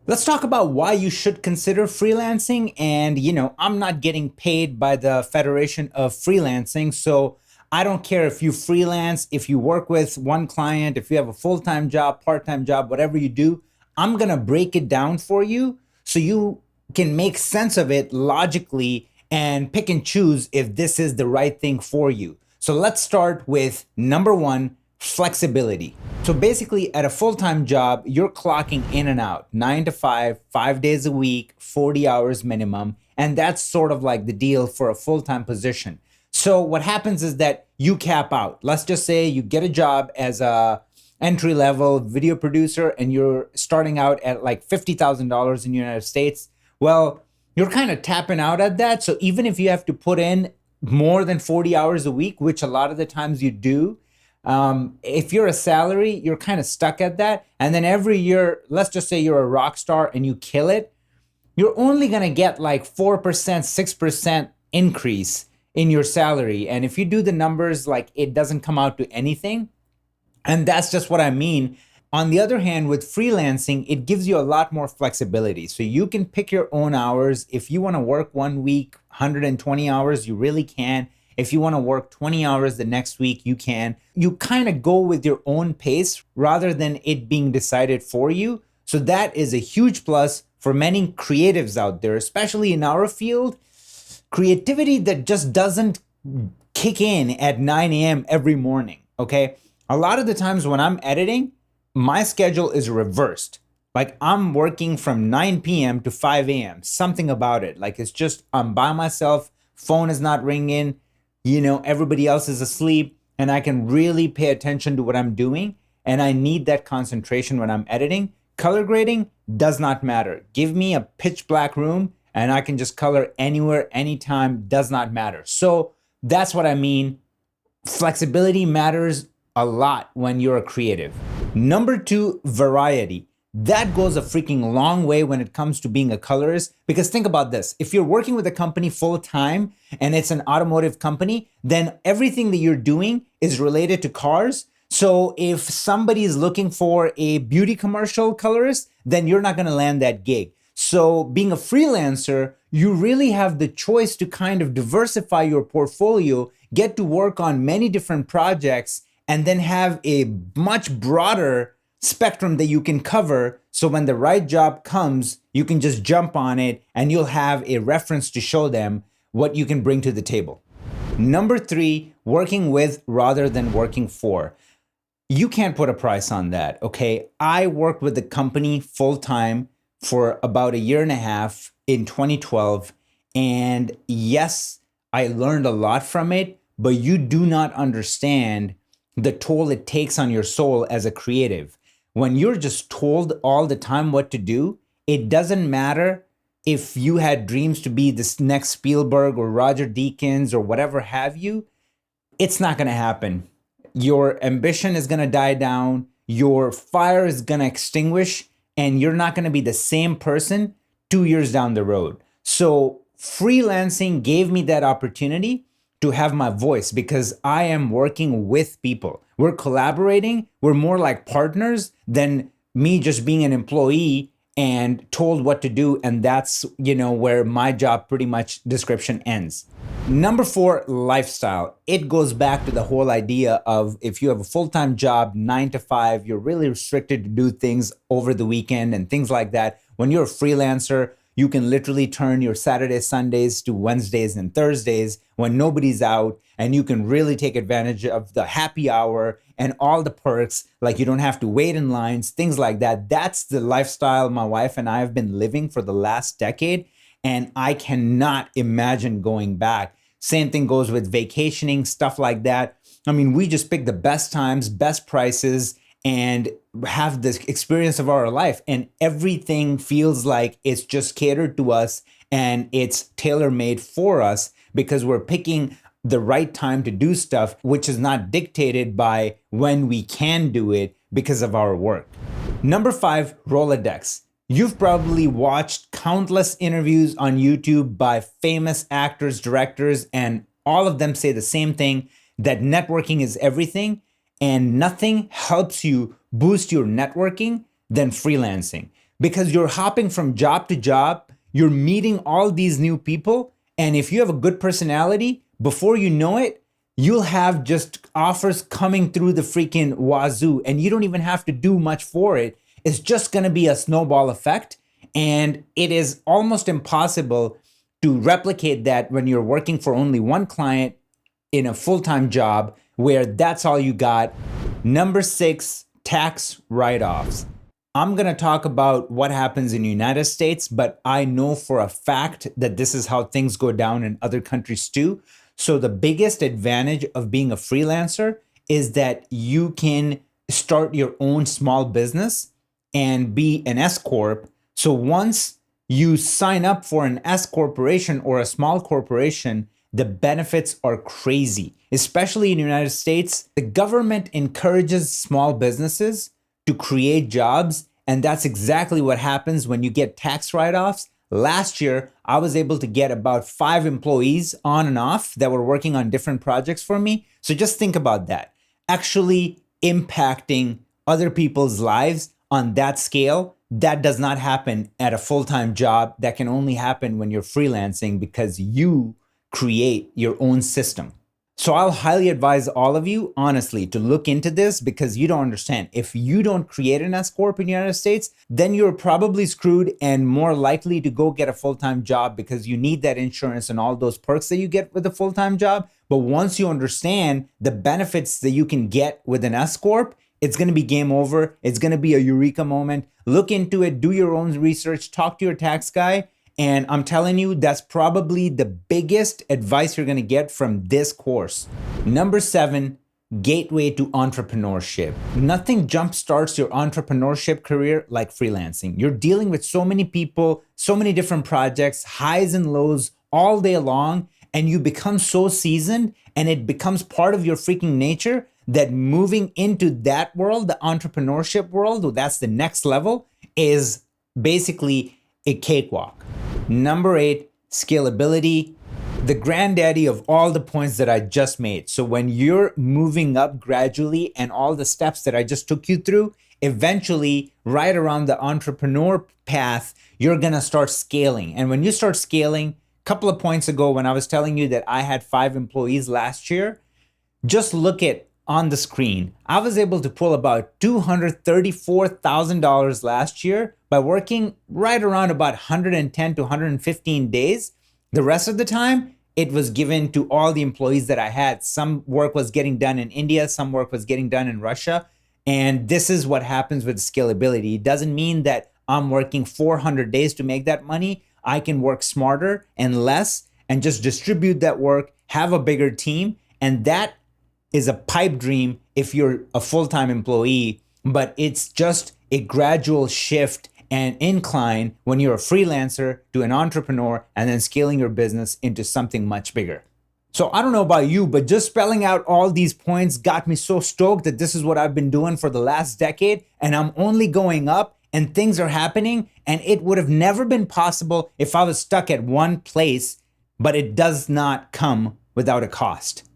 Let's talk about why you should consider freelancing. And, I'm not getting paid by the Federation of Freelancing. So I don't care if you freelance, if you work with one client, if you have a full time job, part time job, whatever you do, I'm going to break it down for you so you can make sense of it logically and pick and choose if this is the right thing for you. So let's start with number one, flexibility. So basically, at a full time job, you're clocking in and out 9 to 5, 5 days a week, 40 hours minimum. And that's sort of like the deal for a full time position. So what happens is that you cap out. Let's just say you get a job as a entry level video producer and you're starting out at like $50,000 in the United States. Well, you're kind of tapping out at that. So even if you have to put in more than 40 hours a week, which a lot of the times you do, if you're a salary, you're kind of stuck at that. And then every year, let's just say you're a rock star and you kill it, you're only going to get like 4%, 6% increase in your salary. And if you do the numbers, like it doesn't come out to anything. And that's just what I mean. On the other hand, with freelancing, it gives you a lot more flexibility. So you can pick your own hours. If you want to work one week, 120 hours, you really can. If you want to work 20 hours the next week, you can. You kind of go with your own pace rather than it being decided for you. So that is a huge plus for many creatives out there, especially in our field. Creativity that just doesn't kick in at 9 a.m. every morning, okay? A lot of the times when I'm editing, my schedule is reversed. Like I'm working from 9 p.m. to 5 a.m., something about it. Like it's just, I'm by myself, phone is not ringing, everybody else is asleep, and I can really pay attention to what I'm doing. And I need that concentration when I'm editing. Color grading does not matter. Give me a pitch black room and I can just color anywhere, anytime, does not matter. So that's what I mean. Flexibility matters a lot when you're a creative. Number two, variety. That goes a freaking long way when it comes to being a colorist. Because think about this. If you're working with a company full time and it's an automotive company, then everything that you're doing is related to cars. So if somebody is looking for a beauty commercial colorist, then you're not going to land that gig. So being a freelancer, you really have the choice to kind of diversify your portfolio, get to work on many different projects, and then have a much broader spectrum that you can cover. So when the right job comes, you can just jump on it and you'll have a reference to show them what you can bring to the table. Number three, working with rather than working for. You can't put a price on that, okay? I worked with the company full time for about a year and a half in 2012. And yes, I learned a lot from it, but you do not understand the toll it takes on your soul as a creative. When you're just told all the time what to do, it doesn't matter if you had dreams to be this next Spielberg or Roger Deakins or whatever have you, it's not going to happen. Your ambition is going to die down, your fire is going to extinguish, and you're not going to be the same person 2 years down the road. So freelancing gave me that opportunity to have my voice because I am working with people. We're collaborating. We're more like partners than me just being an employee and told what to do. And that's, where my job pretty much description ends. Number four, lifestyle. It goes back to the whole idea of if you have a full-time job, 9 to 5, you're really restricted to do things over the weekend and things like that. When you're a freelancer, you can literally turn your Saturdays, Sundays to Wednesdays and Thursdays when nobody's out, and you can really take advantage of the happy hour and all the perks, like you don't have to wait in lines, things like that. That's the lifestyle my wife and I have been living for the last decade, and I cannot imagine going back. Same thing goes with vacationing, stuff like that. I mean, we just pick the best times, best prices, and have this experience of our life. And everything feels like it's just catered to us and it's tailor-made for us because we're picking the right time to do stuff, which is not dictated by when we can do it because of our work. Number five, Rolodex. You've probably watched countless interviews on YouTube by famous actors, directors, and all of them say the same thing, that networking is everything. And nothing helps you boost your networking than freelancing. because you're hopping from job to job, you're meeting all these new people, and if you have a good personality, before you know it, you'll have just offers coming through the freaking wazoo, and you don't even have to do much for it. It's just going to be a snowball effect, and it is almost impossible to replicate that when you're working for only one client in a full-time job where that's all you got. Number 6, tax write-offs. I'm going to talk about what happens in the United States, but I know for a fact that this is how things go down in other countries too. So the biggest advantage of being a freelancer is that you can start your own small business and be an S Corp. So once you sign up for an S corporation or a small corporation, the benefits are crazy, especially in the United States. The government encourages small businesses to create jobs, and that's exactly what happens when you get tax write-offs. Last year, I was able to get about 5 employees on and off that were working on different projects for me. So just think about that. Actually impacting other people's lives on that scale, that does not happen at a full-time job. That can only happen when you're freelancing because you create your own system. So I'll highly advise all of you, honestly, to look into this because you don't understand. If you don't create an S Corp in the United States, then you're probably screwed and more likely to go get a full-time job because you need that insurance and all those perks that you get with a full-time job. But once you understand the benefits that you can get with an S Corp, it's going to be game over. It's going to be a eureka moment. Look into it, do your own research, talk to your tax guy. And I'm telling you, that's probably the biggest advice you're going to get from this course. Number 7, gateway to entrepreneurship. Nothing jumpstarts your entrepreneurship career like freelancing. You're dealing with so many people, so many different projects, highs and lows all day long, and you become so seasoned and it becomes part of your freaking nature that moving into that world, the entrepreneurship world, that's the next level, is basically a cakewalk. Number 8, scalability, the granddaddy of all the points that I just made. So when you're moving up gradually and all the steps that I just took you through, eventually right around the entrepreneur path, you're gonna start scaling. And when you start scaling, a couple of points ago when I was telling you that I had 5 employees last year, just look at on the screen. I was able to pull about $234,000 last year by working right around about 110 to 115 days. The rest of the time, it was given to all the employees that I had. Some work was getting done in India, some work was getting done in Russia. And this is what happens with scalability. It doesn't mean that I'm working 400 days to make that money. I can work smarter and less and just distribute that work, have a bigger team, and that is a pipe dream if you're a full-time employee, but it's just a gradual shift and incline when you're a freelancer to an entrepreneur and then scaling your business into something much bigger. So I don't know about you, but just spelling out all these points got me so stoked that this is what I've been doing for the last decade, and I'm only going up and things are happening, and it would have never been possible if I was stuck at one place, but it does not come without a cost.